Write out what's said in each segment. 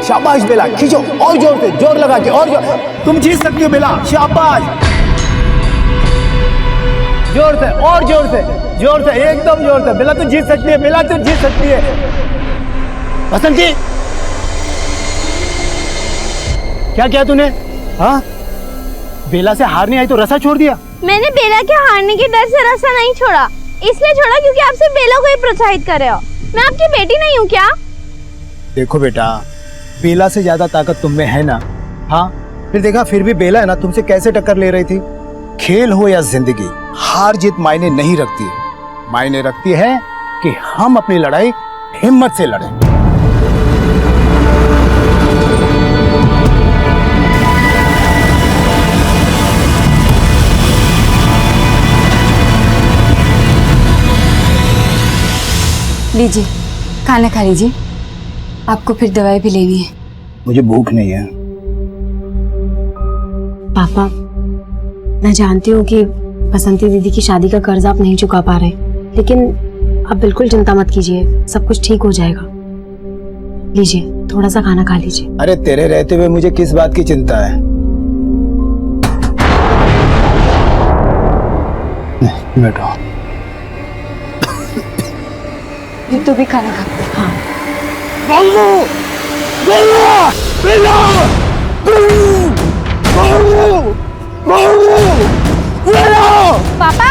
शाबाश बेला, खींचो और जोर से, जोर लगा के और जोर। तुम जीत सकती हो बेला, शाबाश। जोर से और जोर से, जोर से, एकदम जोर से। बेला तू जीत सकती है, बेला तू जीत सकती है। बसंती, क्या किया तूने? हाँ, बेला से हार नहीं आई तो रसा छोड़ दिया? मैंने बेला के हारने के डर से रसा नहीं छोड़ा, इसलिए छोड़ा क्योंकि आप सिर्फ बेला को ही प्रोत्साहित कर रहे हो। मैं आपकी बेटी नहीं हूँ क्या? देखो बेटा, बेला से ज्यादा ताकत तुम में है ना। हाँ, फिर देखा, फिर भी बेला है ना तुमसे कैसे टक्कर ले रही थी। खेल हो या जिंदगी, हार जीत मायने नहीं रखती है। मायने रखती है कि हम अपनी लड़ाई हिम्मत से लड़ें। लीजिए, खाना खा लीजिए, आपको फिर दवाई भी लेनी है। मुझे भूख नहीं है। पापा, मैं जानती हूँ कि बसंती दीदी की शादी का कर्ज आप नहीं चुका पा रहे, लेकिन आप बिल्कुल चिंता मत कीजिए, सब कुछ ठीक हो जाएगा। लीजिए, थोड़ा सा खाना खा लीजिए। अरे तेरे रहते हुए मुझे किस बात की चिंता है? बैठो। तू भी खाना खा। हाँ। बल्लू! बल्लू! बल्लू! बल्लू! बल्लू! बल्लू! बल्लू! पापा,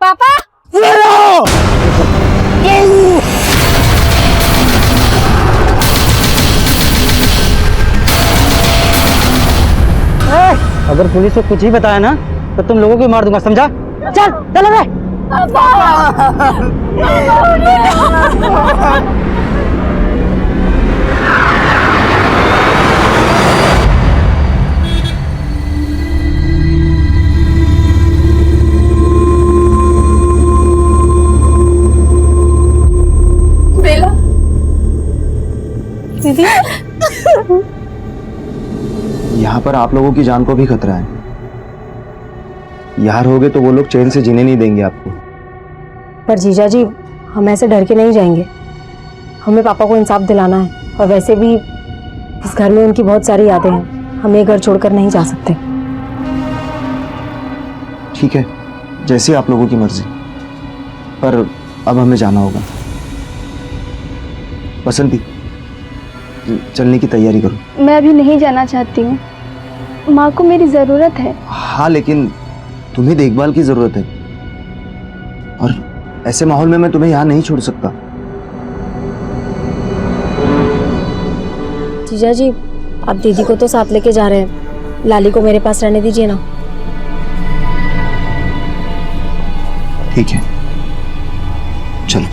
पापा, बल्लू! बल्लू! अगर पुलिस को कुछ ही बताया ना तो तुम लोगों को मार दूंगा, समझा? चल चलो रे। बेला दीदी, यहाँ पर आप लोगों की जान को भी खतरा है। यहाँ रहोगे तो वो लोग चैन से जीने नहीं देंगे आपको। पर जीजा जी, हम ऐसे डर के नहीं जाएंगे। हमें पापा को इंसाफ दिलाना है, और वैसे भी इस घर में उनकी बहुत सारी यादें हैं। हम ये घर छोड़कर नहीं जा सकते। ठीक है, जैसे आप लोगों की मर्जी, पर अब हमें जाना होगा। बसंती, चलने की तैयारी करो। मैं अभी नहीं जाना चाहती हूँ, माँ को मेरी जरूरत है। हाँ, लेकिन तुम्हें देखभाल की जरूरत है, और ऐसे माहौल में मैं तुम्हें यहाँ नहीं छोड़ सकता। जीजा जी, आप दीदी को तो साथ लेके जा रहे हैं, लाली को मेरे पास रहने दीजिए ना। ठीक है, चलो।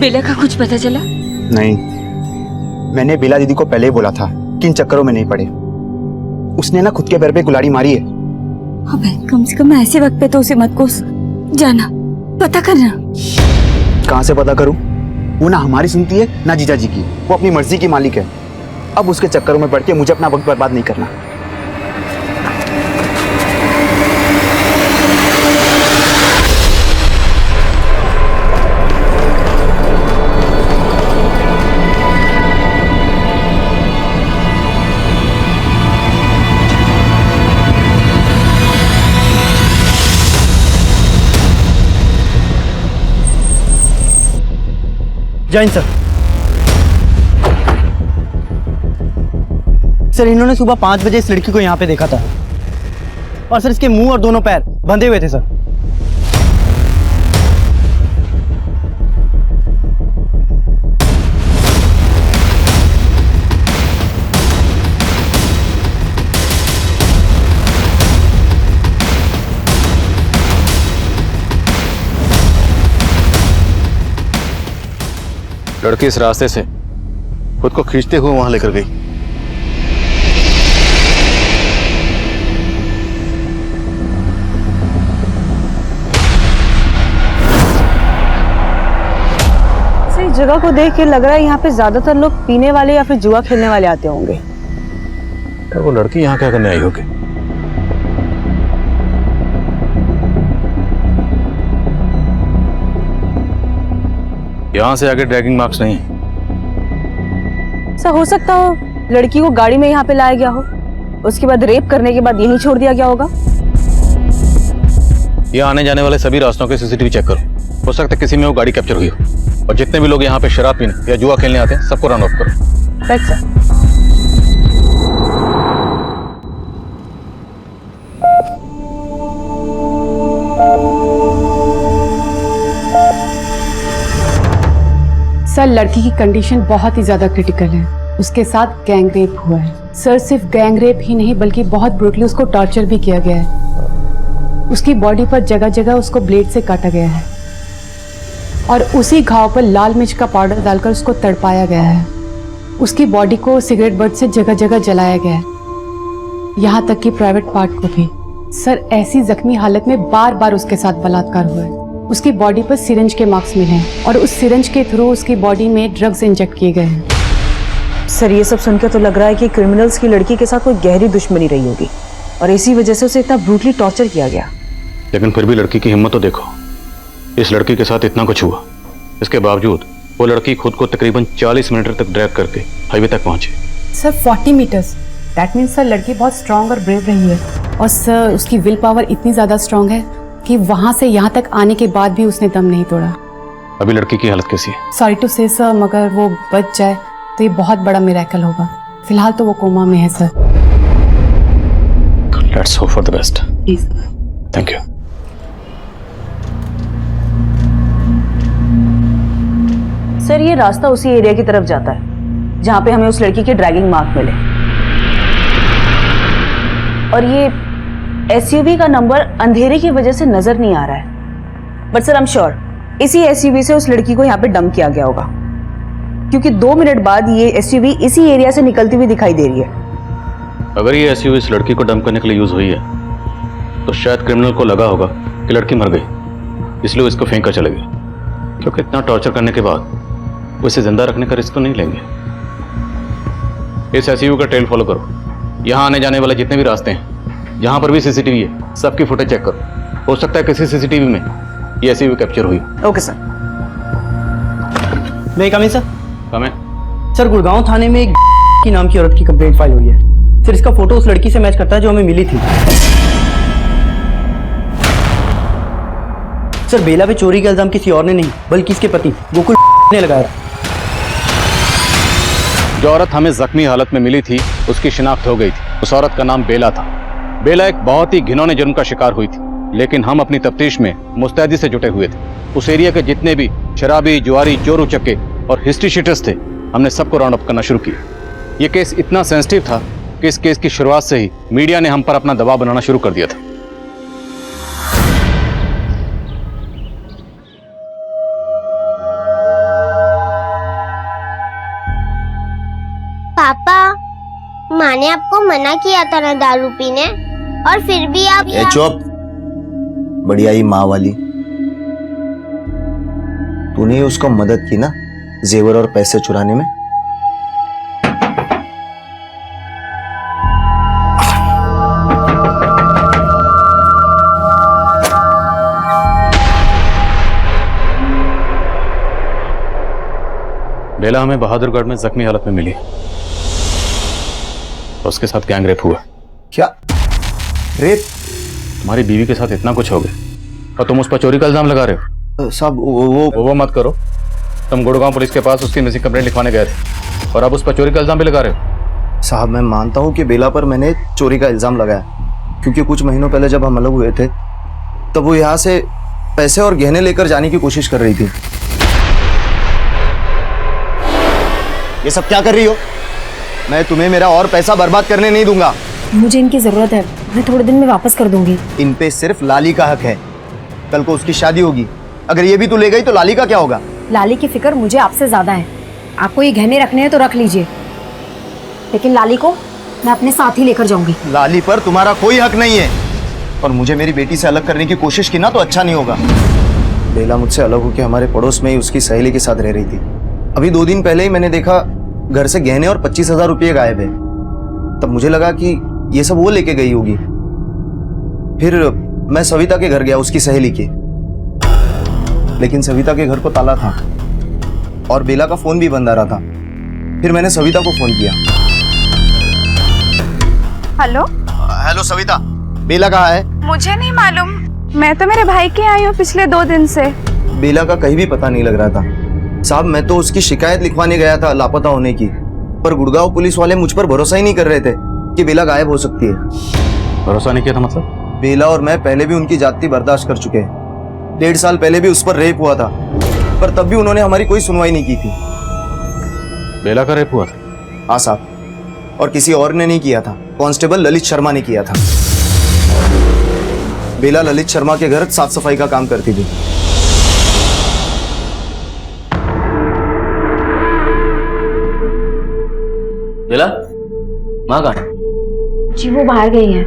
बेला का कुछ पता चला? नहीं, मैंने बेला दीदी को पहले ही बोला था कि इन चक्करों में नहीं पड़े। उसने ना खुद के पैर पे कुल्हाड़ी मारी है। अबे, कम से कम ऐसे वक्त पे तो उसे मत कोस। जाना, पता करना। कहाँ से पता करूं? वो ना हमारी सुनती है ना जीजा जी की। वो अपनी मर्जी की मालिक है। अब उसके चक्करों में पड़ के मुझे अपना वक्त बर्बाद नहीं करना। जैन सर। सर, इन्होंने सुबह 5 बजे इस लड़की को यहाँ पे देखा था, और सर इसके मुंह और दोनों पैर बंधे हुए थे सर। लड़की इस रास्ते से खुद को खींचते हुए वहां लेकर गई। इस जगह को देख के लग रहा है यहाँ पे ज्यादातर लोग पीने वाले या फिर जुआ खेलने वाले आते होंगे। और वो लड़की यहाँ क्या करने आई होगी? यहाँ से आगे ड्रैगिंग मार्क्स नहीं है। ऐसा हो सकता हो लड़की को गाड़ी में यहाँ पे लाया गया हो, उसके बाद रेप करने के बाद यहीं छोड़ दिया गया होगा। यहाँ आने जाने वाले सभी रास्तों के सीसीटीवी चेक करो। हो सकता है किसी में वो गाड़ी कैप्चर हुई हो। और जितने भी लोग यहाँ पे शराब पीने या जुआ खेलने आते हैं सबको राउंड ऑफ करो। Right sir. सर, लड़की की कंडीशन बहुत ही ज्यादा क्रिटिकल है। उसके साथ गैंग रेप हुआ है। सर, सिर्फ गैंग रेप ही नहीं बल्कि बहुत ब्रूटली उसको टॉर्चर भी किया गया है। उसकी बॉडी पर जगह जगह उसको ब्लेड से काटा गया है और उसी घाव पर लाल मिर्च का पाउडर डालकर उसको तड़पाया गया है। उसकी बॉडी को सिगरेट बट से जगह जगह जलाया गया है, यहाँ तक कि प्राइवेट पार्ट को भी। सर, ऐसी जख्मी हालत में बार बार उसके साथ बलात्कार हुआ है। उसकी बॉडी पर सिरिंज के मार्क्स मिले हैं और उस सिरिंज के थ्रू उसकी बॉडी में ड्रग्स इंजेक्ट किए गए हैं। सर, ये सब सुनकर तो लग रहा है कि क्रिमिनल्स की लड़की के साथ कोई गहरी दुश्मनी रही होगी और इसी वजह से उसे इतना ब्रूटली टॉर्चर किया गया। लेकिन फिर भी लड़की की हिम्मत तो देखो। इस लड़की के साथ इतना कुछ हुआ, इसके बावजूद वो लड़की खुद को तकरीबन 40 मिनट तक ड्रैग करके हाईवे तक पहुंची। Sir, 40 metres, that means sir लड़की बहुत स्ट्रांग और ब्रेव रही है। और सर, उसकी विल पावर इतनी ज़्यादा स्ट्रांग है कि वहाँ से यहाँ तक आने के बाद भी उसने दम नहीं तोड़ा। अभी लड़की की हालत कैसी है? सॉरी टू से सर, मगर वो बच जाए तो ये बहुत बड़ा मिरेकल होगा। फिलहाल तो वो कोमा में है sir. Let's hope for the best. Please. Thank you. Sir, ये रास्ता उसी एरिया की तरफ जाता है जहाँ पे हमें उस लड़की के ड्रैगिंग मार्क मिले और ये एसयूवी का नंबर अंधेरे की वजह से नजर नहीं आ रहा है। But sir, I am sure इसी एसयूवी से उस लड़की को यहाँ पे डंप किया गया होगा, क्योंकि 2 मिनट बाद ये एसयूवी इसी एरिया से निकलती हुई दिखाई दे रही है। अगर ये एसयूवी इस लड़की को डंप करने के लिए यूज हुई है तो शायद क्रिमिनल को लगा होगा कि लड़की मर गई, इसलिए वो इसको फेंक कर चले गए। क्योंकि इतना टॉर्चर करने के बाद वो इसे जिंदा रखने का रिस्क तो नहीं लेंगे। इस एसयूवी का ट्रेल फॉलो करो। यहाँ आने जाने वाले जितने भी रास्ते हैं, जहां पर भी सीसीटीवी है, सबकी फुटेज चेक करो। हो सकता है किसी सीसीटीवी में ये ऐसी भी कैप्चर हुई। Okay sir. मैं कम सर। कमें? सर, गुड़गांव थाने में एक की नाम की औरत की कंप्लेंट फाइल हुई है। सर, इसका फोटो उस लड़की से मैच करता है जो हमें मिली थी। सर, बेला पे चोरी का इल्जाम किसी और ने नहीं बल्कि इसके पति गोकुल ने लगाया। जो औरत हमें जख्मी हालत में मिली थी उसकी शिनाख्त हो गई थी। उस औरत का नाम बेला था। बेला एक बहुत ही घिनौने जुर्म का शिकार हुई थी, लेकिन हम अपनी तफ्तीश में मुस्तैदी से जुटे हुए थे। उस एरिया के जितने भी शराबी, जुआरी, चोर उचक्के और हिस्ट्री शीटर्स थे, हमने सबको राउंड अप करना शुरू किया। ये केस इतना सेंसिटिव था कि इस केस की शुरुआत से ही मीडिया ने हम पर अपना दबाव बनाना शुरू कर दिया था। पापा, माँ ने आपको मना किया था ना दारू पीने, और फिर भी आप ये चुप। बढ़िया ही माँ वाली। तूने उसको मदद की ना जेवर और पैसे चुराने में। बेला हमें बहादुरगढ़ में जख्मी हालत में मिली। उसके साथ गैंग रेप हुआ। क्या रेप? तुम्हारी बीवी के साथ इतना कुछ हो गया और तुम उस पर चोरी का इल्जाम लगा रहे हो? सब वो मत करो। तुम गुड़गांव पुलिस के पास उसकी मिसिंग कंप्लेंट लिखवाने गए थे और अब उस पर चोरी का इल्जाम भी लगा रहे हो। साहब, मैं मानता हूँ कि बेला पर मैंने चोरी का इल्जाम लगाया, क्योंकि कुछ महीनों पहले जब हम अलग हुए थे तब वो यहाँ से पैसे और गहने लेकर जाने की कोशिश कर रही थी। ये सब क्या कर रही हो? मैं तुम्हें मेरा और पैसा बर्बाद करने नहीं दूंगा। मुझे इनकी जरूरत है, मैं थोड़े दिन में वापस कर दूंगी। इन पे सिर्फ लाली का हक है। कल को उसकी शादी होगी, अगर ये भी तू ले गई तो लाली का क्या होगा? लाली की फिक्र मुझे आपसे ज्यादा है। आपको ये गहने रखने हैं तो रख लीजिए, लेकिन लाली को मैं अपने साथ ही लेकर जाऊंगी। लाली पर तुम्हारा कोई हक नहीं है, और मुझे मेरी बेटी से अलग करने की कोशिश की ना तो अच्छा नहीं होगा। बेला मुझसे अलग होकर हमारे पड़ोस में ही उसकी सहेली के साथ रह रही थी। अभी 2 दिन पहले ही मैंने देखा घर से गहने और 25,000 रुपये गायब है। तब मुझे लगा कि ये सब वो लेके गई होगी। फिर मैं सविता के घर गया, उसकी सहेली के, लेकिन सविता के घर को ताला था और बेला का फोन भी बंद आ रहा था। फिर मैंने सविता को फोन किया। हेलो हेलो सविता, बेला कहाँ है? मुझे नहीं मालूम, मैं तो मेरे भाई के आई हूँ पिछले 2 दिन से। बेला का कहीं भी पता नहीं लग रहा था साहब। मैं तो उसकी शिकायत लिखवाने गया था लापता होने की, पर गुड़गांव पुलिस वाले मुझ पर भरोसा ही नहीं कर रहे थे कि बेला गायब हो सकती है। भरोसा नहीं किया था मतलब? बेला और मैं पहले भी उनकी जाति बर्दाश्त कर चुके हैं। 1.5 साल पहले भी उस पर रेप हुआ था, पर तब भी उन्होंने हमारी कोई सुनवाई नहीं की थी। बेला का रेप हुआ था? हाँ साहब, और किसी और ने नहीं किया था, कांस्टेबल ललित शर्मा ने किया था। बेला ललित शर्मा के घर साफ सफाई का काम करती थी। बेला माँ कहाँ है? जी वो बाहर गई हैं।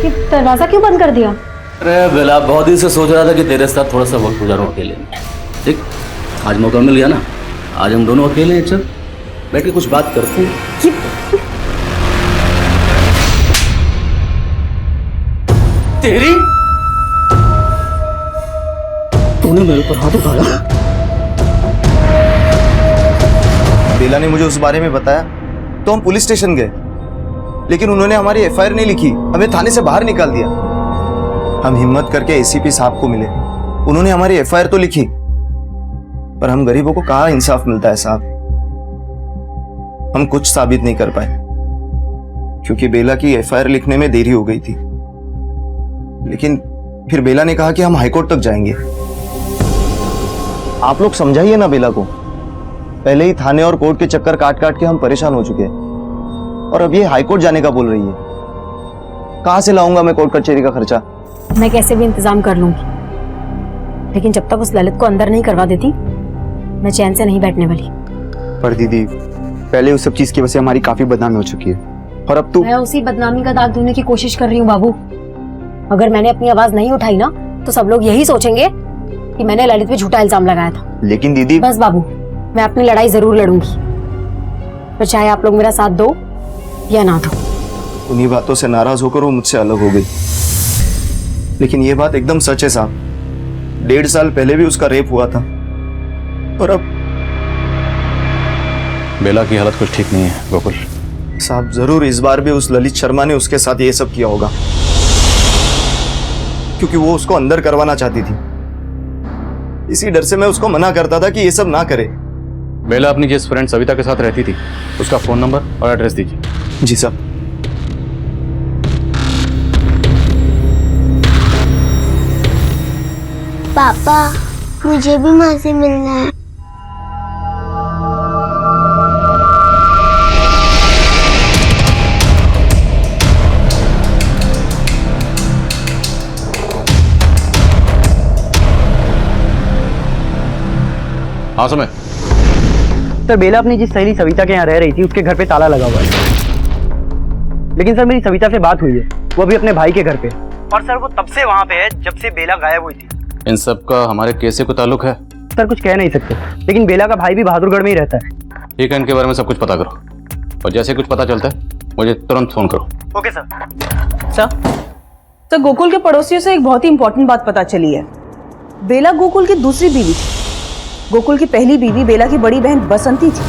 ये दरवाजा क्यों बंद कर दिया? अरे बेला, बहुत दिन से सोच रहा था कि तेरे साथ थोड़ा सा वक्त गुजारूं अकेले। ठीक, आज मौका मिल गया ना, आज हम दोनों अकेले हैं। चल बैठ के कुछ बात करते हैं। तेरी तूने मेरे ऊपर हाथ उठाया? बेला ने मुझे उस बारे में बताया तो हम पुलिस स्टेशन गए, लेकिन उन्होंने हमारी एफआईआर नहीं लिखी, हमें थाने से बाहर निकाल दिया। हम हिम्मत करके एसीपी साहब को मिले, उन्होंने हमारी एफआईआर तो लिखी, पर हम गरीबों को कहाँ इंसाफ मिलता है साहब। हम कुछ साबित नहीं कर पाए क्योंकि बेला की एफआईआर लिखने में देरी हो गई थी। लेकिन फिर बेला ने कहा कि हम हाईकोर्ट तक जाएंगे। आप लोग समझाइए ना बेला को, पहले ही थाने और कोर्ट के चक्कर काट काट के हम परेशान हो चुके हैं, और अब ये हाईकोर्ट जाने का बोल रही है। कहां से लाऊंगा मैं कोर्ट कचहरी का खर्चा? मैं कैसे भी इंतजाम कर लूंगी, लेकिन जब तक उस ललित को अंदर नहीं करवा देती मैं चैन से नहीं बैठने वाली। पर दीदी, पहले उस सब चीज की वजह से हमारी काफी बदनामी हो चुकी है, और अब तो मैं उसी बदनामी का दाग धोने की कोशिश कर रही हूँ बाबू। अगर मैंने अपनी आवाज नहीं उठाई ना तो सब लोग यही सोचेंगे कि मैंने ललित पे झूठा इल्जाम लगाया था। लेकिन दीदी, बस बाबू, मैं अपनी लड़ाई जरूर लड़ूंगी, फिर चाहे आप लोग मेरा साथ दो या ना दो। उन्हीं बातों से नाराज होकर वो मुझसे अलग हो गई, लेकिन ये बात एकदम सच है साहब। 1.5 साल पहले भी उसका रेप हुआ था, और अब बेला की हालत कुछ ठीक नहीं है गोकुल। साहब जरूर इस बार भी उस ललित शर्मा ने उसके साथ ये सब किया होगा, क्योंकि वो उसको अंदर करवाना चाहती थी। इसी डर से मैं उसको मना करता था कि ये सब ना करे। बेला अपनी जिस फ्रेंड सविता के साथ रहती थी उसका फोन नंबर और एड्रेस दीजिए। जी साहब। पापा, मुझे भी माँ से मिलना है। हाँ समय। सर बेला अपनी जिस सहेली सविता के यहाँ रह रही थी उसके घर पे ताला लगा हुआ है, लेकिन सर मेरी सविता से बात हुई है, वो भी अपने भाई के घर पे, और सर वो तब से वहाँ पे है जब से बेला गायब हुई थी। इन सब का हमारे केस से कोई ताल्लुक है? सर कुछ कह नहीं सकते, लेकिन बेला का भाई भी बहादुरगढ़ में ही रहता है। ठीक है, इनके बारे में सब कुछ पता करो, और जैसे कुछ पता चलता है मुझे तुरंत फोन करो। Okay sir. सर गोकुल के पड़ोसियों से एक बहुत ही इंपॉर्टेंट बात पता चली है। बेला गोकुल की दूसरी बीवी थी। गोकुल की पहली बीवी बेला की बड़ी बहन बसंती थी।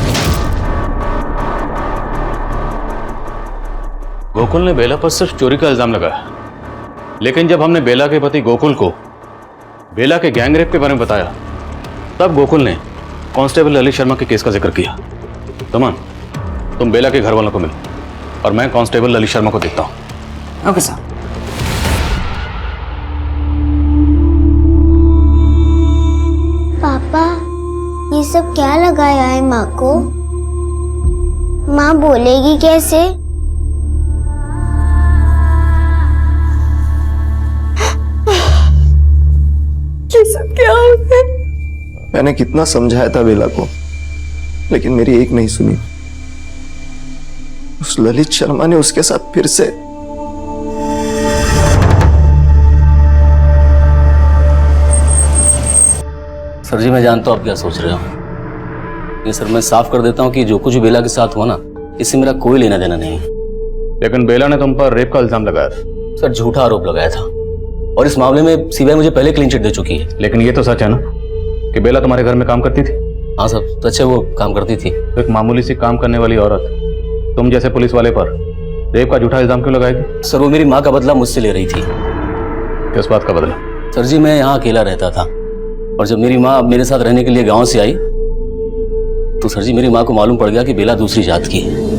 गोकुल ने बेला पर सिर्फ चोरी का इल्जाम लगाया, लेकिन जब हमने बेला के पति गोकुल को बेला के गैंगरेप के बारे में बताया, तब गोकुल ने कांस्टेबल ललित शर्मा के केस का जिक्र किया। तमन, तुम बेला के घर वालों को मिलो और मैं कांस्टेबल ललित शर्मा को देखता हूं। Okay sir. पापा, ये सब क्या लगाया है माँ को? माँ बोलेगी कैसे? क्या हो गया? मैंने कितना समझाया था बेला को, लेकिन मेरी एक नहीं सुनी। उस ललित शर्मा ने उसके साथ फिर से। सर जी मैं जानता हूँ आप क्या सोच रहे हो, ये सर मैं साफ कर देता हूँ कि जो कुछ बेला के साथ हुआ ना, इससे मेरा कोई लेना देना नहीं है। लेकिन बेला ने तुम पर रेप का इल्जाम लगाया था। सर झूठा आरोप लगाया था और इस मामले में सीबीआई मुझे पहले क्लीन चिट दे चुकी है। लेकिन ये तो सच है ना कि बेला तुम्हारे घर में काम करती थी? हाँ सर सच है, वो काम करती थी। तो एक मामूली सी काम करने वाली औरत तुम जैसे पुलिस वाले पर रेप का झूठा इल्जाम क्यों लगाएगी? सर वो मेरी माँ का बदला मुझसे ले रही थी। किस बात का बदला? सर जी मैं यहाँ अकेला रहता था और जब मेरी माँ मेरे साथ रहने के लिए गांव से आई तो सर जी मेरी माँ को मालूम पड़ गया कि बेला दूसरी जात की है।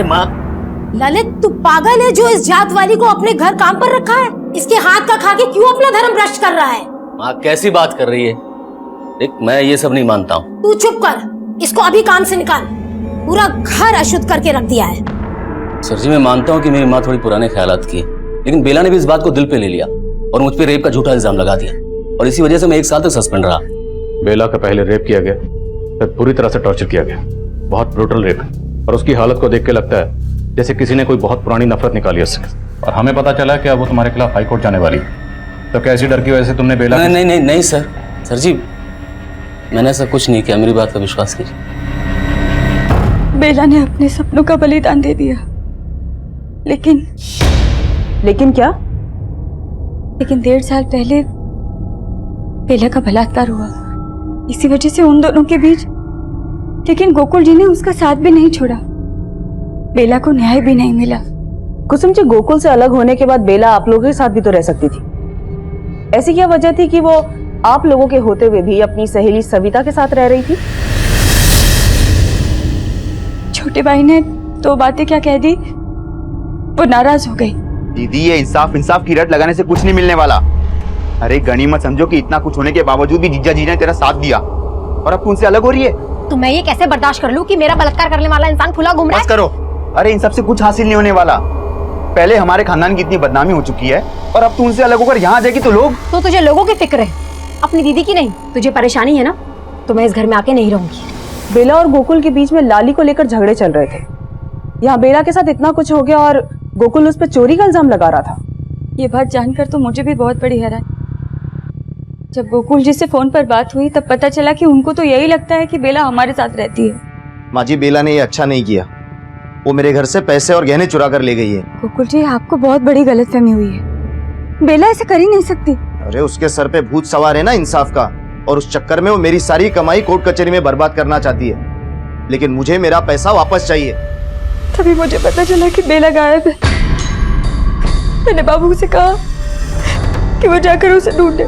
माँ ललित तू पागल है जो इस जात वाली को अपने घर काम पर रखा है? इसके हाथ का खा के क्यों अपना धर्म भ्रष्ट कर रहा है? माँ कैसी बात कर रही है? देख मैं ये सब नहीं मानता हूँ। तू चुप कर, इसको अभी काम से निकाल। पूरा घर अशुद्ध करके रख दिया है। सर जी मैं मानता हूँ कि मेरी माँ थोड़ी पुराने ख्यालात की है, लेकिन बेला ने भी इस बात को दिल पे ले लिया और मुझ पे रेप का झूठा इल्जाम लगा दिया और इसी वजह से मैं 1 साल तक सस्पेंड रहा। बेला का पहले रेप किया गया, फिर पूरी तरह से टॉर्चर किया गया। बहुत ब्रूटल रेप है और उसकी हालत को देख के लगता है जैसे किसी ने कोई बहुत पुरानी नफरत निकाली उससे। और हमें पता चला कि अब वो तुम्हारे खिलाफ हाईकोर्ट जाने वाली है। तो कैसी डर की वजह से तुमने बेला? नहीं सर जी मैंने ऐसा कुछ नहीं किया, मेरी बात का विश्वास कीजिए। बेला ने अपने सपनों का बलिदान दे दिया, लेकिन क्या? लेकिन 1.5 साल पहले बेला का बलात्कार हुआ, इसी वजह से उन दोनों के बीच। लेकिन गोकुल जी ने उसका साथ भी नहीं छोड़ा, बेला को न्याय भी नहीं मिला। कुसुम जी गोकुल से अलग होने के बाद बेला आप लोगों के साथ भी तो रह सकती थी। ऐसी क्या वजह थी कि वो आप लोगों के होते हुए भी अपनी सहेली सविता के साथ रह रही थी? छोटे भाई ने 2 बातें क्या कह दी, वो नाराज हो गई। दीदी ये इंसाफ की रट लगाने से कुछ नहीं मिलने वाला। अरे गनीमत समझो कि इतना कुछ होने के बावजूद भी जीजा जी ने तेरा साथ दिया और अब तू उनसे अलग हो रही है। तो मैं ये कैसे बर्दाश्त कर लूं कि मेरा बलात्कार करने वाला इंसान खुला घूम रहा है? बस करो। अरे इन सब से कुछ हासिल नहीं होने वाला। पहले हमारे खानदान की इतनी बदनामी हो चुकी है और अब तू उनसे अलग होकर यहाँ आ जाएगी तो लोग। तो तुझे लोगों की फिक्र है, अपनी दीदी की नहीं। तुझे परेशानी है ना, तो मैं इस घर में आके नहीं रहूंगी। बेला और गोकुल के बीच में लाली को लेकर झगड़े चल रहे थे। यहाँ बेला के साथ इतना कुछ हो गया और गोकुल उस पर चोरी का इल्जाम लगा रहा था। ये बात जानकर तो मुझे भी बहुत बड़ी हैरान। जब गोकुल जी से फोन पर बात हुई तब पता चला कि उनको तो यही लगता है कि बेला हमारे साथ रहती है। माँ जी बेला ने ये अच्छा नहीं किया, वो मेरे घर से पैसे और गहने चुरा कर ले गई है। गोकुल जी आपको बहुत बड़ी गलतफहमी हुई है, बेला ऐसे कर ही नहीं सकती। अरे उसके सर पे भूत सवार है ना इंसाफ का, और उस चक्कर में वो मेरी सारी कमाई कोर्ट कचहरी में बर्बाद करना चाहती है। लेकिन मुझे मेरा पैसा वापस चाहिए। तभी मुझे पता चला कि बेला गायब है। मैंने बाबू से कहा कि वो जाकर उसे ढूंढे,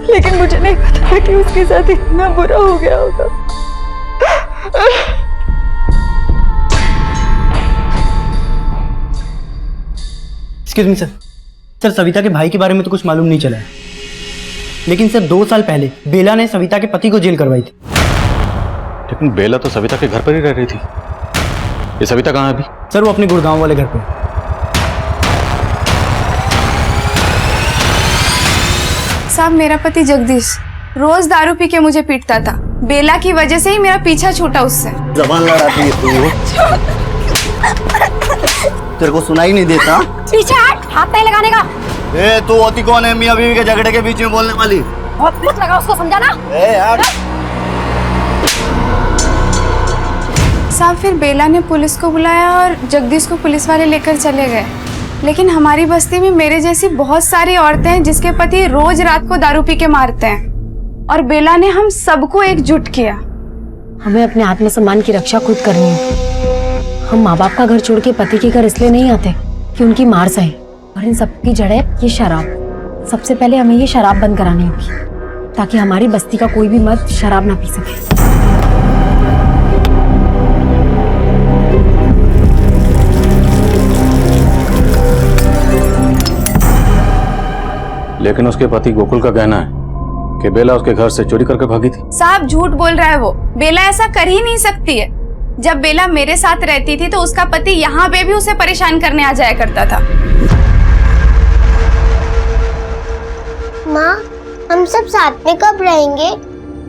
लेकिन मुझे नहीं पता था कि उसके साथ इतना बुरा हो गया होगा। एक्सक्यूज मी सर, सविता के भाई के बारे में तो कुछ मालूम नहीं चला है, लेकिन सर 2 साल पहले बेला ने सविता के पति को जेल करवाई थी। लेकिन बेला तो सविता के घर पर ही रह रही थी। ये सविता कहाँ है अभी? सर वो अपने गुड़गांव वाले घर पे। साहब मेरा पति जगदीश रोज दारू पी के मुझे पीटता था। बेला की वजह से ही मेरा पीछा छूटा उससे। जबान लड़ाती है तू। तेरे को सुनाई नहीं देता? पीछे हट, हाथ नहीं लगाने का। ए तू होती कौन है मियां बीवी के झगड़े के बीच में बोलने वाली? बहुत मत लगा उसको, समझाना। ए हट। साहब फिर बेला ने पुलिस को बुलाया और जगदीश को पुलिस वाले लेकर चले गए। लेकिन हमारी बस्ती में मेरे जैसी बहुत सारी औरतें हैं जिसके पति रोज रात को दारू पी के मारते हैं, और बेला ने हम सबको एकजुट किया। हमें अपने आत्मसम्मान की रक्षा खुद करनी है। हम माँ बाप का घर छोड़ के पति के घर इसलिए नहीं आते कि उनकी मार सहे, और इन सबकी जड़ है ये शराब। सबसे पहले हमें ये शराब बंद करानी होगी ताकि हमारी बस्ती का कोई भी मर्द शराब ना पी सके। लेकिन उसके पति गोकुल का कहना है कि बेला उसके घर से चोरी करके भागी थी। साहब झूठ बोल रहा है वो, बेला ऐसा कर ही नहीं सकती है। जब बेला मेरे साथ रहती थी तो उसका पति यहाँ पे भी उसे परेशान करने आ जाया करता था। माँ, हम सब साथ में कब रहेंगे?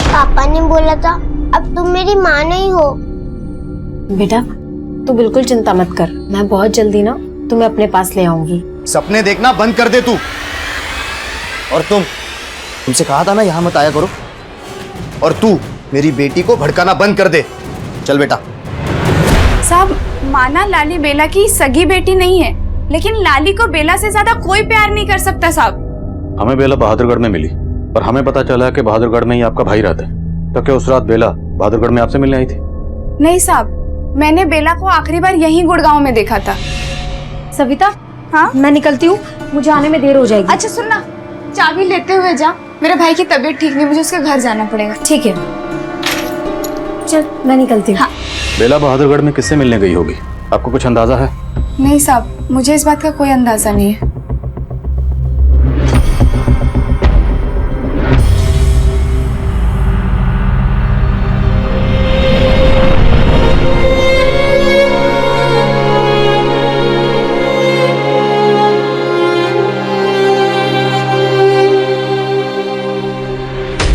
पापा ने बोला था अब तुम मेरी माँ नहीं हो। बेटा तू बिल्कुल चिंता मत कर, मैं बहुत जल्दी ना तुम्हें अपने पास ले आऊंगी। सपने देखना बंद कर दे तू। और तुमसे कहा था ना यहाँ मत आया करो। और तू मेरी बेटी को भड़काना बंद कर दे। चल बेटा। साहब, माना लाली बेला की सगी बेटी नहीं है, लेकिन लाली को बेला से ज्यादा कोई प्यार नहीं कर सकता साहब। हमें बेला बहादुरगढ़ में मिली, पर हमें पता चला कि बहादुरगढ़ में ही आपका भाई रहता है। तो क्या उस रात बेला बहादुरगढ़ में आपसे मिलने आई थी? नहीं साहब, मैंने बेला को आखिरी बार यहीं गुड़गांव में देखा था। सविता, हाँ मैं निकलती हूँ, मुझे आने में देर हो जाएगी। अच्छा सुनना, चाबी लेते हुए जा, मेरे भाई की तबीयत ठीक नहीं, मुझे उसके घर जाना पड़ेगा। ठीक है, चल मैं निकलती हूँ। हाँ। बेला बहादुरगढ़ में किससे मिलने गई होगी, आपको कुछ अंदाजा है? नहीं साहब, मुझे इस बात का कोई अंदाजा नहीं है।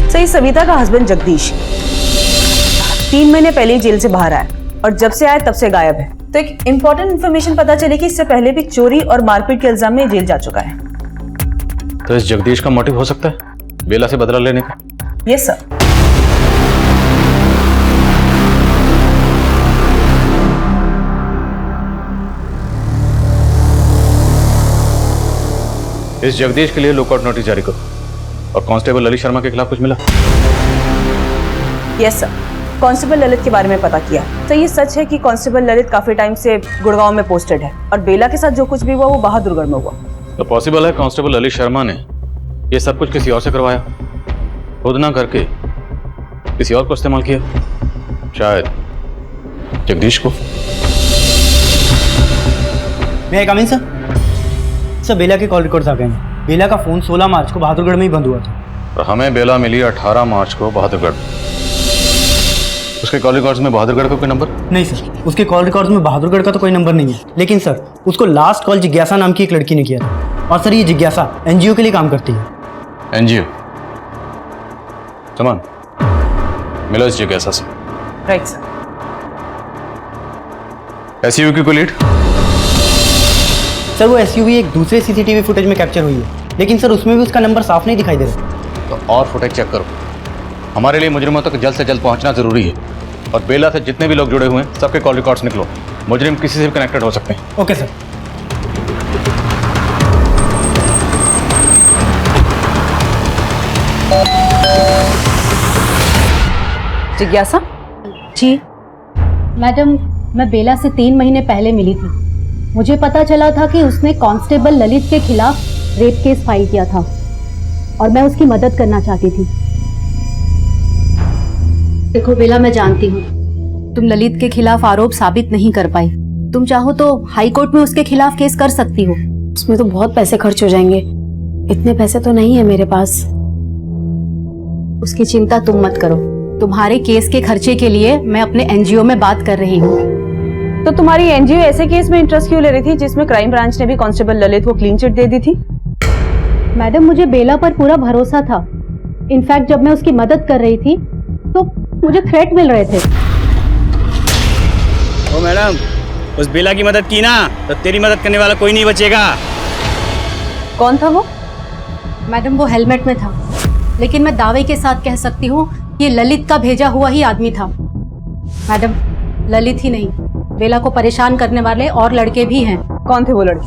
सही, सविता का हस्बैंड जगदीश 3 महीने पहले ही जेल से बाहर आया और जब से आया तब से गायब है। तो एक इम्पोर्टेंट इन्फॉर्मेशन पता चली कि इससे पहले भी चोरी और मारपीट के इल्जाम में जेल जा चुका है। तो इस जगदीश का मोटिव हो सकता है बेला से बदला लेने का? Yes sir. इस जगदीश के लिए लुकआउट नोटिस जारी करो। और कांस्टेबल ललित शर्मा के खिलाफ कुछ मिला? यस सर, कांस्टेबल ललित के बारे में पता किया। तो ये सच है कि कांस्टेबल ललित काफी टाइम से गुड़गांव में पोस्टेड है और बेला के साथ जो कुछ भी हुआ वो बहादुरगढ़ में हुआ। तो पॉसिबल है कांस्टेबल ललित शर्मा ने ये सब कुछ किसी और से करवाया, खुद ना करके किसी और को इस्तेमाल किया, शायद जगदीश को। मैं कम इन सर, बेला के कॉल रिकॉर्ड्स आ गए हैं। बेला का फोन 16 मार्च को बहादुरगढ़ में ही बंद हुआ था। और हमें बेला मिली 18 मार्च को बहादुरगढ़। उसके कॉल रिकॉर्ड्स में बहादुरगढ़ का कोई नंबर? नहीं सर, उसके कॉल रिकॉर्ड्स में बहादुरगढ़ का तो कोई नंबर नहीं है, लेकिन सर उसको लास्ट कॉल जिज्ञासा नाम की एक लड़की ने किया था। और सर ये जिज्ञासा एनजीओ के लिए काम करती है। एनजीओ? समान मिलो इस जिज्ञासा से। Right sir. एसयू की कोई लीड? सर वो एसयूवी एक दूसरे सीसीटीवी फुटेज में कैप्चर हुई है, लेकिन सर उसमें भी उसका नंबर साफ नहीं दिखाई दे रहा। तो और फुटेज चेक करो। हमारे लिए मुजरिमों तक जल्द से जल्द पहुंचना जरूरी है। और बेला से जितने भी लोग जुड़े हुए हैं सबके कॉल रिकॉर्ड्स निकलो। मुजरिम किसी से भी कनेक्टेड हो सकते हैं। Okay sir. जिज्ञासा जी मैडम, मैं बेला से 3 महीने पहले मिली थी। मुझे पता चला था कि उसने कांस्टेबल ललित के खिलाफ रेप केस फाइल किया था और मैं उसकी मदद करना चाहती थी। देखो बेला, मैं जानती हूँ तुम ललित के खिलाफ आरोप साबित नहीं कर पाई। तुम चाहो तो हाई कोर्ट में उसके खिलाफ केस कर सकती हो। उसमें तो बहुत पैसे खर्च हो जाएंगे, इतने पैसे तो नहीं है मेरे पास। उसकी चिंता तुम मत करो, तुम्हारे केस के खर्चे के लिए मैं अपने एनजीओ में बात कर रही हूँ। तो तुम्हारी एनजीओ ऐसे केस में इंटरेस्ट क्यों ले रही थी जिसमें क्राइम ब्रांच ने भी कांस्टेबल ललित को क्लीन चिट दे दी थी? मैडम, मुझे बेला पर पूरा भरोसा था। इनफैक्ट जब मैं उसकी मदद कर रही थी तो मुझे थ्रेट मिल रहे थे। ओ मैडम, उस बेला की मदद की ना तो तेरी मदद करने वाला कोई नहीं बचेगा। कौन था वो? मैडम, वो हेलमेट में था, लेकिन मैं दावे के साथ कह सकती हूँ ये ललित का भेजा हुआ ही आदमी था। मैडम, ललित ही नहीं, बेला को परेशान करने वाले और लड़के भी हैं। कौन थे वो लड़के?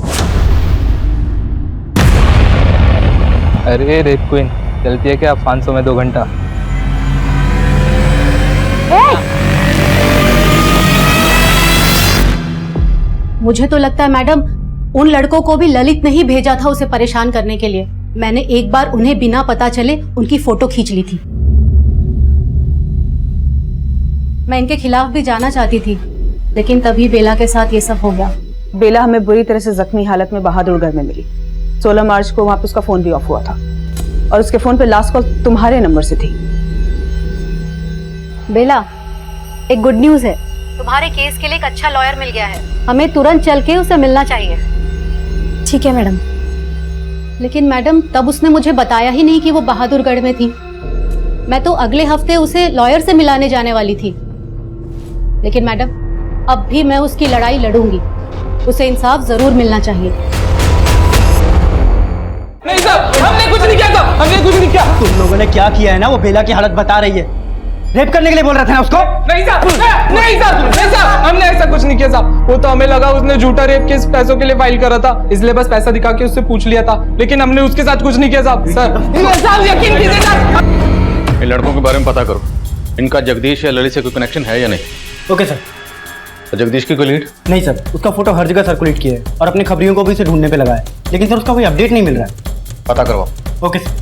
अरे रेप क्वीन, चलती है क्या 500 में 2 घंटा? मुझे तो लगता है मैडम उन लड़कों को भी ललित ने ही भेजा था उसे परेशान करने के लिए। मैंने एक बार उन्हें बिना पता चले उनकी फोटो खींच ली थी। मैं इनके खिलाफ भी जाना चाहती थी, लेकिन तभी बेला के साथ ये सब हो गया। बेला हमें बुरी तरह से जख्मी हालत में बहादुरगढ़ में मिली। 16 मार्च को वहां पे उसका फोन भी ऑफ हुआ था और उसके फोन पे लास्ट कॉल तुम्हारे नंबर से थी। बेला, एक गुड न्यूज है, तुम्हारे केस के लिए एक अच्छा लॉयर मिल गया है, हमें तुरंत चल के उसे मिलना चाहिए। ठीक है मैडम। लेकिन मैडम तब उसने मुझे बताया ही नहीं कि वो बहादुरगढ़ में थी। मैं तो अगले हफ्ते उसे लॉयर से मिलाने जाने वाली थी। लेकिन मैडम अब भी मैं उसकी लड़ाई लड़ूंगी, उसे इंसाफ जरूर मिलना चाहिए। नहीं साहब, हमने कुछ नहीं किया साहब, हमने कुछ नहीं किया। तुम लोगों ने क्या किया है ना, वो बेला की हालत बता रही है। रेप करने के लिए बोल रहे थे ना उसको? नहीं साहब, नहीं साहब, नहीं साहब, हमने ऐसा कुछ नहीं किया साहब। वो तो हमें लगा उसने झूठा रेप केस पैसों के लिए फाइल करा था, इसलिए बस पैसा दिखा के उससे पूछ लिया था, लेकिन हमने उसके साथ कुछ नहीं किया साहब। सर यकीन कीजिए साहब। इन लड़कों के बारे में पता करो, इनका जगदीश या ललित से कोई कनेक्शन है या नहीं। Okay sir. तो जगदीश की कोई लीड? नहीं सर, उसका फोटो हर जगह सर्कुलेट किया है और अपने खबरियों को भी उसे ढूंढने पे लगा है, लेकिन सर उसका कोई अपडेट नहीं मिल रहा है। पता करवाओ। Okay sir.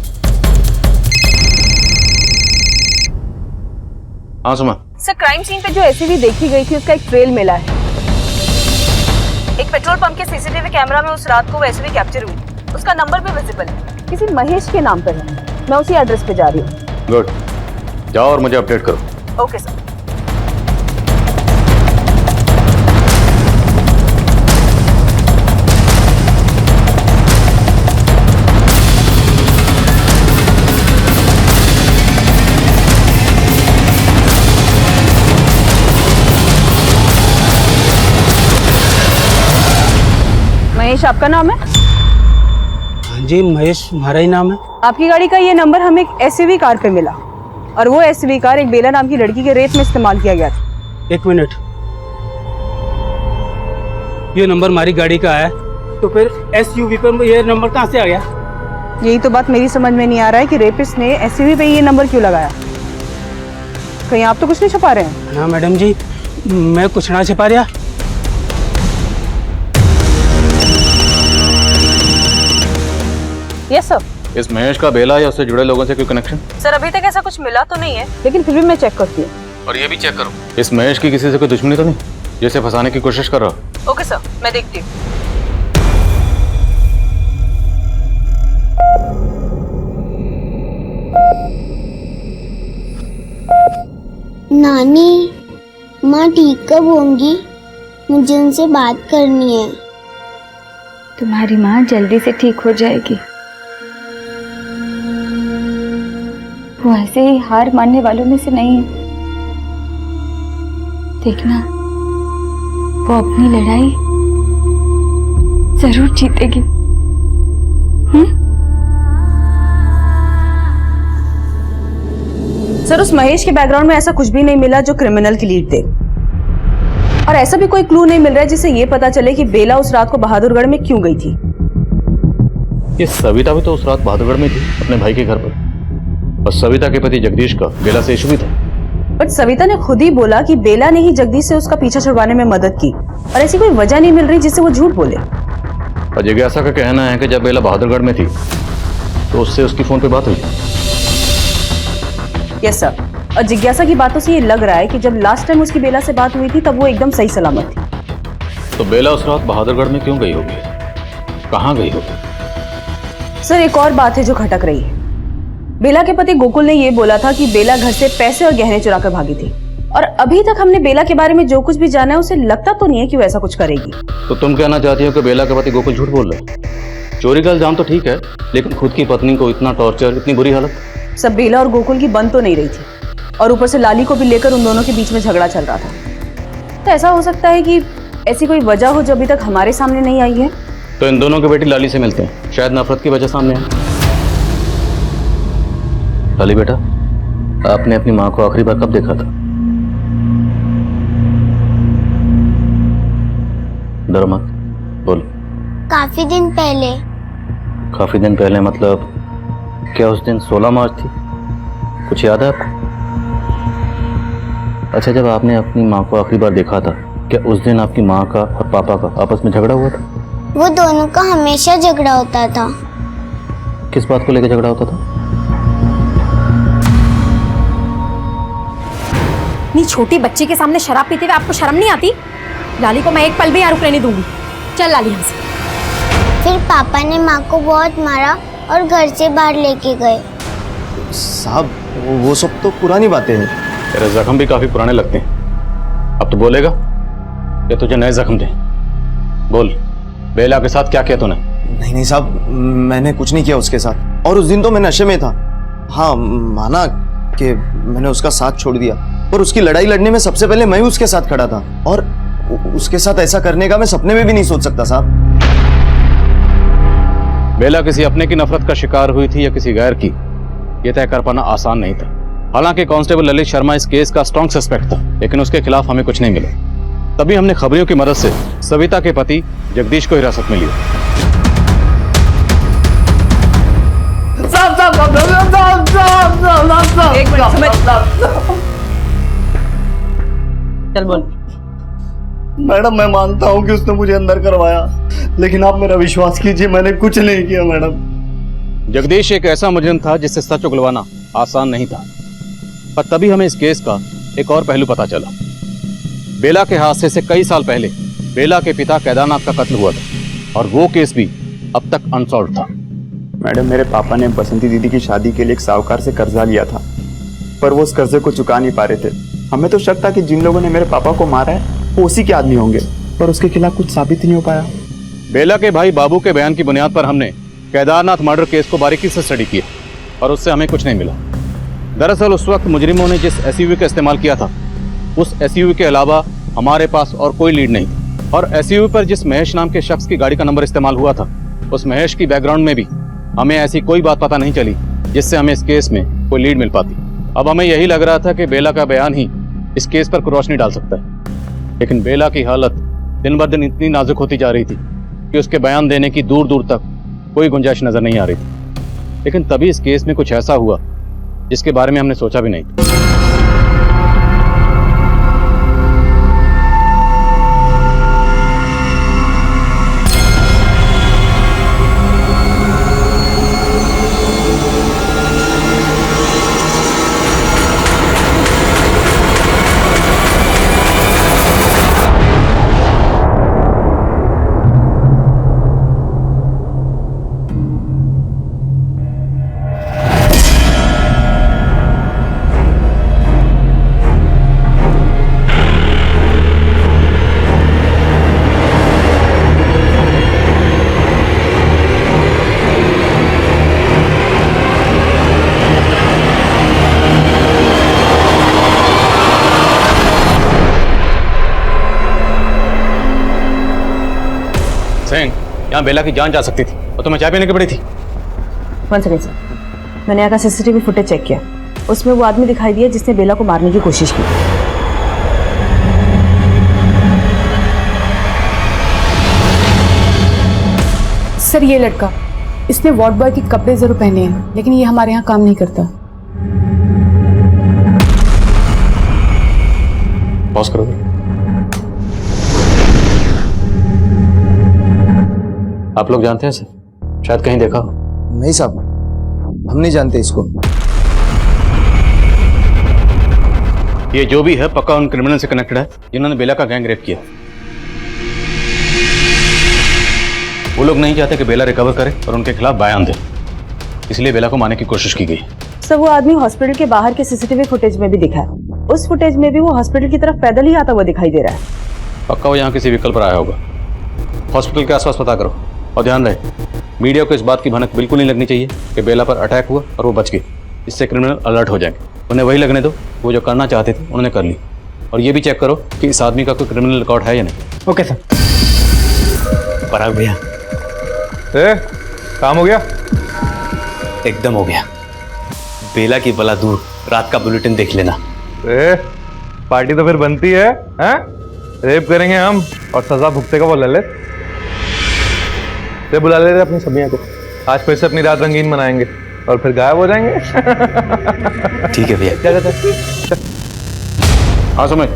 हाँ सुमा। सर क्राइम सीन पे जो एसीवी देखी गई थी उसका एक ट्रेल मिला है। एक पेट्रोल पंप के सीसीटीवी कैमरा में उस रात को वो एसीवी कैप्चर हुई। उसका नंबर भी विजिबल है, किसी महेश के नाम पर है। मैं उसी एड्रेस पे जा रही हूँ। गुड, जाओ और मुझे अपडेट करो। Okay sir. महेश आपका नाम है? हाँ जी, महेश हमारा ही नाम है। आपकी गाड़ी का ये नंबर हमें एक एसयूवी कार पे मिला और वो एसयूवी कार एक बेला नाम की लड़की के रेप में इस्तेमाल किया गया था। एक मिनट, ये नंबर हमारी गाड़ी का है, तो फिर एसयूवी पर ये नंबर कहाँ से आ गया? यही तो बात मेरी समझ में नहीं आ रहा है कि रेपिस्ट ने एसयूवी पे ये नंबर क्यों लगाया। कहीं आप तो कुछ नहीं छुपा रहे हैं? ना मैडम जी, मैं कुछ ना छिपा रहा। Yes sir. इस महेश का बेला या उससे जुड़े लोगों से कोई कनेक्शन? सर अभी तक ऐसा कुछ मिला तो नहीं है, लेकिन फिर भी मैं चेक करती हूँ। और ये भी चेक करो, इस महेश की किसी से कोई दुश्मनी तो नहीं, जिसे फंसाने की कोशिश कर रहा हो? ओके सर, मैं देखती हूँ। नानी, माँ ठीक कब होंगी? मुझे उनसे बात करनी है। तुम्हारी माँ जल्दी से ठीक हो जाएगी। वो ऐसे ही हार मानने वालों में से नहीं है। देखना, वो अपनी लड़ाई जरूर जीतेगी। सर उस महेश के बैकग्राउंड में ऐसा कुछ भी नहीं मिला जो क्रिमिनल की लीड दे, और ऐसा भी कोई क्लू नहीं मिल रहा है जिससे ये पता चले कि बेला उस रात को बहादुरगढ़ में क्यों गई थी। ये सविता भी तो उस रात बहादुरगढ़ में थी अपने भाई के घर पर, और सविता के पति जगदीश का बेला से इशू भी था। बट सविता ने खुद ही बोला कि बेला ने ही जगदीश से उसका पीछा छुड़वाने में मदद की, और ऐसी कोई वजह नहीं मिल रही जिससे वो झूठ बोले। और जिज्ञासा का कहना है कि जब बेला बहादुरगढ़ में थी तो उससे उसकी फोन पे बात हुई। यस सर, और जिज्ञासा की बातों से ये लग रहा है कि जब लास्ट टाइम उसकी बेला से बात हुई थी तब वो एकदम सही सलामत थी। तो बेला उस रात बहादुरगढ़ में क्यों गई होगी, कहाँ गई होगी? सर एक और बात है जो खटक रही है। बेला के पति गोकुल ने ये बोला था कि बेला घर से पैसे और गहने चुरा कर भागी थी, और अभी तक हमने बेला के बारे में जो कुछ भी जाना है उसे लगता तो नहीं है कि वो ऐसा कुछ करेगी। तो तुम कहना चाहती हो कि बेला के पति गोकुल झूठ बोल रहे? चोरी का इल्जाम तो ठीक है, लेकिन खुद की पत्नी को इतना टॉर्चर, इतनी बुरी हालत? सब बेला और गोकुल की बंद तो नहीं रही थी, और ऊपर से लाली को भी लेकर उन दोनों के बीच में झगड़ा चल रहा था। तो ऐसा हो सकता है कि ऐसी कोई वजह हो जो अभी तक हमारे सामने नहीं आई है। तो इन दोनों की बेटी लाली से मिलते हैं, शायद नफरत की वजह सामने है। लाली बेटा, आपने अपनी माँ को आखिरी बार कब देखा था? डरो मत, बोलो। काफी दिन पहले। काफी दिन पहले मतलब क्या उस दिन 16 मार्च थी? कुछ याद है आपको? अच्छा, जब आपने अपनी माँ को आखिरी बार देखा था, क्या उस दिन आपकी माँ का और पापा का आपस में झगड़ा हुआ था? वो दोनों का हमेशा झगड़ा होता था। किस बात को लेकर झगड़ा होता था? इतनी छोटी बच्ची के सामने शराब पीते हुए आपको शर्म नहीं आती? लाली को मैं एक पल भी यहाँ रुकने नहीं दूंगी। चल लाली यहाँ से। फिर पापा ने माँ को बहुत मारा और घर से बाहर लेके गए। साहब वो सब तो पुरानी बातें हैं। तेरे जख्म भी काफी पुराने लगते हैं। अब तो बोलेगा कि तुझे नए जख्म दे। बोल, बेला के साथ क्या किया तूने? नहीं नहीं साहब, मैंने कुछ नहीं किया उसके साथ। और उस दिन तो मैं नशे में था। हाँ, माना कि मैंने उसका साथ छोड़ दिया, पर उसकी लड़ाई लड़ने में सबसे पहले मैं उसके साथ खड़ा था। और उसके साथ ऐसा करने का मैं सपने में भी नहीं सोच सकता साहब। बेला किसी अपने की नफरत का शिकार हुई थी या किसी गैर की, यह तय कर पाना आसान नहीं था। हालांकि कांस्टेबल ललित शर्मा इस केस का स्ट्रॉन्ग सस्पेक्ट था, लेकिन उसके खिलाफ हमें कुछ नहीं मिला। तभी हमने खबरियों की मदद से सविता के पति जगदीश को हिरासत में लिया। एक मिनट, चल बोल। मैडम, मैं मानता हूं कि उसने मुझे अंदर करवाया, लेकिन आप मेरा विश्वास कीजिए, मैंने कुछ नहीं किया मैडम। जगदीश एक ऐसा मुजरिम था जिससे सच उगलवाना आसान नहीं था। पर तभी हमें इस केस का एक और पहलू पता चला। बेला के हादसे से कई साल पहले बेला के पिता केदारनाथ का कत्ल हुआ था और वो केस भी अब तक अनसॉल्व था। मैडम, मेरे पापा ने बसंती दीदी की शादी के लिए एक साहूकार से कर्जा लिया था, पर वो उस कर्जे को चुका नहीं पा रहे थे। हमें तो शक था कि जिन लोगों ने मेरे पापा को मारा है वो उसी के आदमी होंगे, पर उसके खिलाफ कुछ साबित नहीं हो पाया। बेला के भाई बाबू के बयान की बुनियाद पर हमने केदारनाथ मर्डर केस को बारीकी से स्टडी किया और उससे हमें कुछ नहीं मिला। दरअसल उस वक्त मुजरिमों ने जिस एसयूवी का इस्तेमाल किया था, उस एसयूवी के अलावा हमारे पास और कोई लीड नहीं था। और एसयूवी पर जिस महेश नाम के शख्स की गाड़ी का नंबर इस्तेमाल हुआ था, उस महेश की बैकग्राउंड में भी हमें ऐसी कोई बात पता नहीं चली जिससे हमें इस केस में कोई लीड मिल पाती। अब हमें यही लग रहा था कि बेला का बयान ही इस केस पर रोशनी डाल सकता है, लेकिन बेला की हालत दिन ब दिन इतनी नाजुक होती जा रही थी कि उसके बयान देने की दूर दूर तक कोई गुंजाइश नजर नहीं आ रही थी। लेकिन तभी इस केस में कुछ ऐसा हुआ जिसके बारे में हमने सोचा भी नहीं। यहाँ बेला की जान जा सकती थी और तुम्हें चाय पीने की पड़ी थी। वन सेकेंड सर, मैंने यहाँ का सीसीटीवी फुटेज चेक किया, उसमें वो आदमी दिखाई दिया जिसने बेला को मारने की कोशिश की। सर, ये लड़का, इसने वार्ड बॉय के कपड़े जरूर पहने हैं, लेकिन ये हमारे यहाँ काम नहीं करता। पॉज करो। आप लोग जानते हैं सर? शायद कहीं देखा हो। नहीं साहब, हम नहीं जानते इसको। ये जो भी है पक्का उन क्रिमिनल से कनेक्टेड है जिन्होंने बेला का गैंग रेप किया। वो लोग नहीं चाहते कि बेला रिकवर करे और उनके खिलाफ बयान दे, इसलिए बेला को मारने की कोशिश की गई। सर, वो आदमी हॉस्पिटल के बाहर के सीसीटीवी फुटेज में भी दिखा है। उस फुटेज में भी वो हॉस्पिटल की तरफ पैदल ही आता हुआ दिखाई दे रहा है। पक्का वो यहाँ किसी व्हीकल पर आया होगा। हॉस्पिटल के आसपास पता करो और ध्यान रहे, मीडिया को इस बात की भनक बिल्कुल नहीं लगनी चाहिए कि बेला पर अटैक हुआ और वो बच गई। इससे क्रिमिनल अलर्ट हो जाएंगे। उन्हें वही लगने दो, वो जो करना चाहते थे उन्होंने कर ली। और ये भी चेक करो कि इस आदमी का कोई क्रिमिनल रिकॉर्ड है या नहीं। Okay sir. पराग भैया, काम हो गया? एकदम हो गया। बेला की बला दूर, रात का बुलेटिन देख लेना। पार्टी तो फिर बनती है, हैं? रेप करेंगे हम और सजा भुगतेगा वो ललित। बुला ले रहे अपनी सबिया को, आज फिर से अपनी रात रंगीन मनाएंगे और फिर गायब हो जाएंगे। ठीक है भैया। हाँ समझ।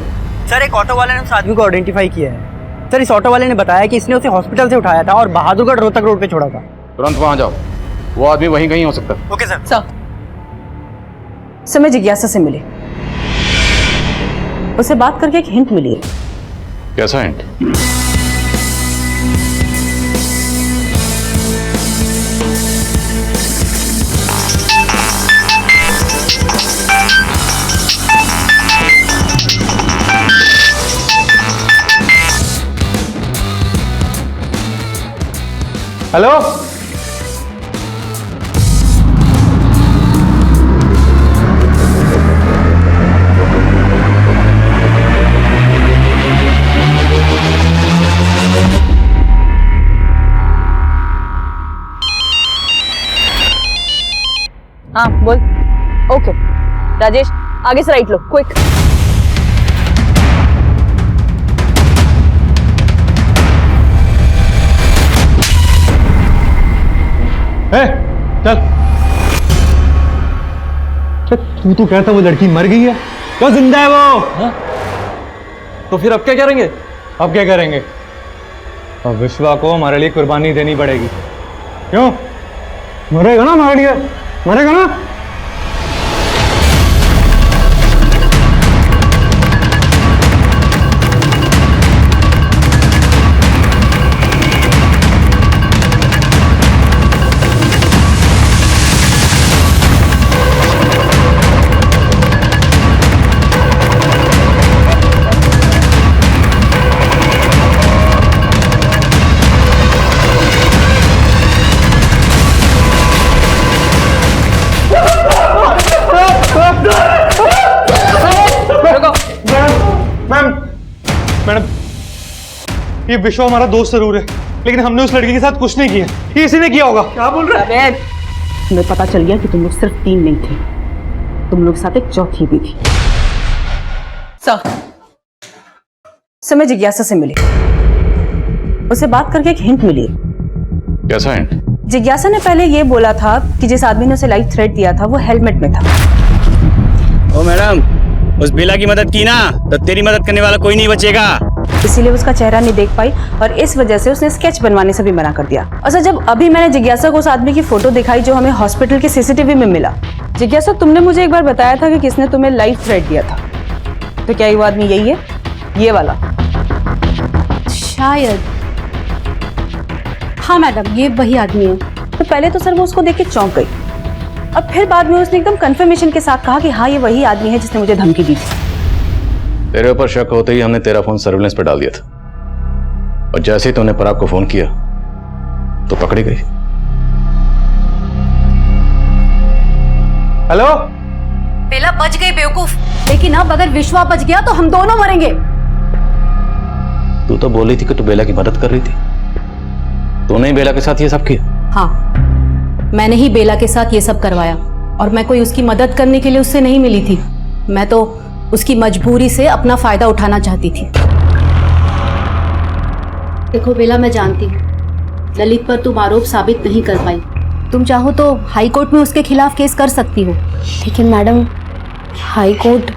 सर, एक ऑटो वाले ने उस आदमी को आइडेंटिफाई किया है। सर, इस ऑटो वाले ने बताया कि इसने उसे हॉस्पिटल से उठाया था और बहादुरगढ़ रोहतक रोड पे छोड़ा था। तुरंत वहां जाओ, वो आदमी वहीं कहीं हो सकता है। Okay sir. सर, मैं जिज्ञासा से मिली, उसे बात करके एक हिंट मिली है। कैसा हिंट? हेलो हाँ बोल। ओके राजेश, आगे से राइट लो, क्विक। चल। तू तो कहता वो लड़की मर गई है, क्या जिंदा है वो? हा? तो फिर अब क्या करेंगे? अब क्या करेंगे? अब विश्वा को हमारे लिए कुर्बानी देनी पड़ेगी। क्यों? मरेगा ना हमारे लिए, मरेगा ना? मैडम, ये विश्व हमारा दोस्त जरूर है, लेकिन हमने उस लड़की के साथ कुछ नहीं किया। ये इसी ने किया होगा। क्या बोल रहे हैं? तुम्हें पता चल गया कि तुम लोग सिर्फ 3 नहीं थे, तुम लोग साथ एक चौथी भी थी। सर मैं जिज्ञासा से मिली, उससे बात करके एक हिंट मिली। कैसा हिंट? जिज्ञासा ने पहले ये बोला था कि जिस आदमी ने उसे लाइफ थ्रेट दिया था वो हेलमेट में था। ओ मैडम, उस बेला की मदद की ना तो तेरी मदद करने वाला कोई नहीं बचेगा। इसीलिए उसका चेहरा नहीं देख पाई और इस वजह से उसने स्केच बनवाने से भी मना कर दिया। और सर जब अभी मैंने जिज्ञासा को उस आदमी की फोटो दिखाई जो हमें हॉस्पिटल के सीसीटीवी में मिला, जिज्ञासा तुमने मुझे एक बार बताया था कि किसने तुम्हें लाइफ थ्रेट दिया था, तो क्या वो आदमी यही है, ये वाला? शायद हाँ मैडम, ये वही आदमी है। तो पहले तो सर वो उसको देख के चौंक गई और फिर बाद में उसने एकदम कंफर्मेशन के साथ कहा कि हाँ ये वही आदमी है जिसने मुझे धमकी दी थी। तेरे ऊपर शक होते ही हमने तेरा फोन सर्विलेंस पे डाल दिया था, और जैसे ही तूने पराग को फोन किया तो पकड़ी गई। हेलो, बेला बच गई बेवकूफ, लेकिन अब अगर विश्वा बच गया तो हम दोनों मरेंगे। तू तो बोली थी कि तू बेला की मदद कर रही थी, तूने ही बेला के साथ ये सब किया? हाँ, मैंने ही बेला के साथ ये सब करवाया, और मैं कोई उसकी मदद करने के लिए उससे नहीं मिली थी। मैं तो उसकी मजबूरी से अपना फायदा उठाना चाहती थी। देखो बेला, मैं जानती हूँ ललित पर तुम आरोप साबित नहीं कर पाई। तुम चाहो तो हाई कोर्ट में उसके खिलाफ केस कर सकती हो। लेकिन मैडम, हाई कोर्ट,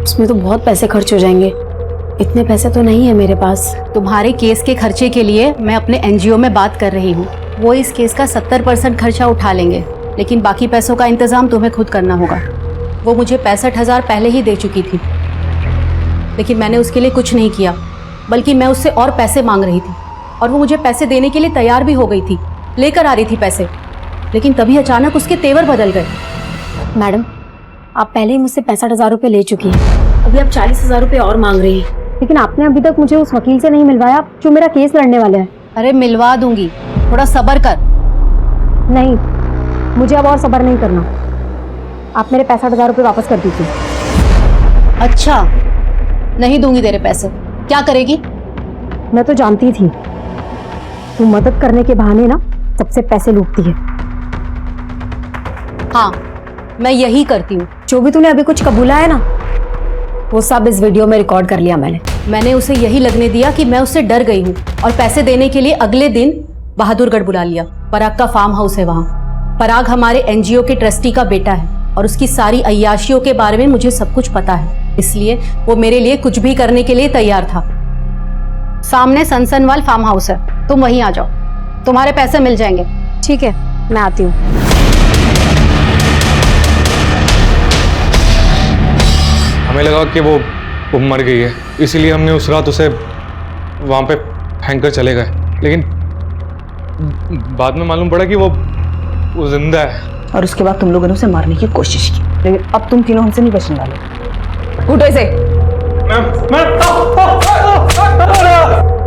उसमें तो बहुत पैसे खर्च हो जाएंगे। इतने पैसे तो नहीं है मेरे पास। तुम्हारे केस के खर्चे के लिए मैं अपने एनजीओ में बात कर रही हूँ। वो इस केस का 70% खर्चा उठा लेंगे, लेकिन बाकी पैसों का इंतजाम तुम्हें खुद करना होगा। वो मुझे 65,000 पहले ही दे चुकी थी, लेकिन मैंने उसके लिए कुछ नहीं किया, बल्कि मैं उससे और पैसे मांग रही थी, और वो मुझे पैसे देने के लिए तैयार भी हो गई थी, लेकर आ रही थी पैसे। लेकिन तभी अचानक उसके तेवर बदल गए। मैडम, आप पहले ही मुझसे 65,000 रुपये ले चुकी हैं, अभी आप 40,000 रुपये और मांग रही हैं। लेकिन आपने अभी तक मुझे उस वकील से नहीं मिलवाया जो मेरा केस लड़ने वाला है। अरे मिलवा दूंगी, थोड़ा सब्र कर। नहीं, मुझे अब और सब्र नहीं करना। आप मेरे 65,000 रुपये वापस कर दीजिए। अच्छा, नहीं दूंगी तेरे पैसे। क्या करेगी? मैं तो जानती थी तू मदद करने के बहाने ना सबसे पैसे लूटती है। हाँ, मैं यही करती हूँ। जो भी तूने अभी कुछ कबूला है ना, वो सब इस वीडियो में रिकॉर्ड कर लिया मैंने उसे यही लगने दिया कि मैं उससे डर गई हूँ, और पैसे देने के लिए अगले दिन बहादुरगढ़ बुला लिया। पराग का फार्म हाउस है वहाँ। पराग हमारे एनजीओ के ट्रस्टी का बेटा है, और उसकी सारी अय्याशियों के बारे में मुझे सब कुछ पता है, इसलिए वो मेरे लिए कुछ भी करने के लिए तैयार था। सामने सनसनवाल फार्म हाउस है, तुम वहीं आ जाओ, तुम्हारे पैसे मिल जाएंगे। ठीक है, मैं आती हूँ। हमें लगा कि वो मर गई है, इसीलिए हमने उस रात उसे वहाँ पे फेंक कर चले गए, लेकिन बाद में मालूम पड़ा कि वो जिंदा है। और उसके बाद तुम लोगों ने उसे मारने की कोशिश की, लेकिन अब तुम तीनों हमसे नहीं बचने वाले। उठो इसे।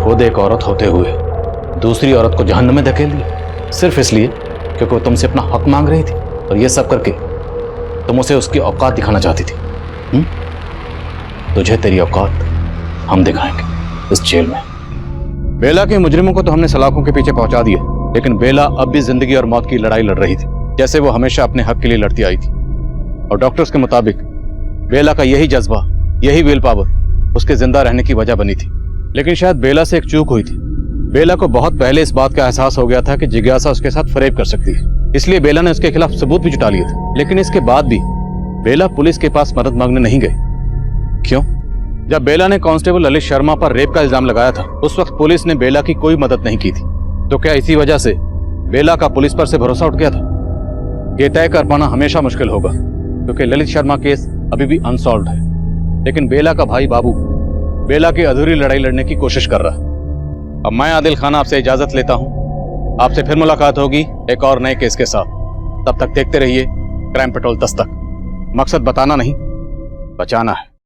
खुद एक औरत होते हुए दूसरी औरत को जहन्नुम में धकेल दिया सिर्फ इसलिए क्योंकि वो तुमसे अपना हक मांग रही थी, और ये सब करके तुम उसे उसकी औकात दिखाना चाहती थी। तुझे तेरी औकात हम दिखाएंगे इस जेल में। बेला के मुजरिमों को तो हमने सलाखों के पीछे पहुंचा दिया, लेकिन बेला अब भी जिंदगी और मौत की लड़ाई लड़ रही थी, जैसे वो हमेशा अपने हक के लिए लड़ती आई थी। और डॉक्टर्स के मुताबिक बेला का यही जज्बा, यही विल पावर उसके जिंदा रहने की वजह बनी थी। लेकिन शायद बेला से एक चूक हुई थी। बेला को बहुत पहले इस बात का एहसास हो गया था कि जिज्ञासा उसके साथ फरेब कर सकती है, इसलिए बेला ने उसके खिलाफ सबूत भी जुटा लिए थे। लेकिन इसके बाद भी बेला पुलिस के पास मदद मांगने नहीं गई। क्यों? जब बेला ने कांस्टेबल ललित शर्मा पर रेप का इल्जाम लगाया था, उस वक्त पुलिस ने बेला की कोई मदद नहीं की थी। तो क्या इसी वजह से बेला का पुलिस पर से भरोसा उठ गया था? ये तय कर पाना हमेशा मुश्किल होगा, क्योंकि ललित शर्मा केस अभी भी अनसॉल्व्ड है। लेकिन बेला का भाई बाबू बेला की अधूरी लड़ाई लड़ने की कोशिश कर रहा है। अब मैं आदिल खान आपसे इजाजत लेता हूं। आपसे फिर मुलाकात होगी एक और नए केस के साथ। तब तक देखते रहिए क्राइम पेट्रोल दस्तक। मकसद बताना नहीं, बचाना है।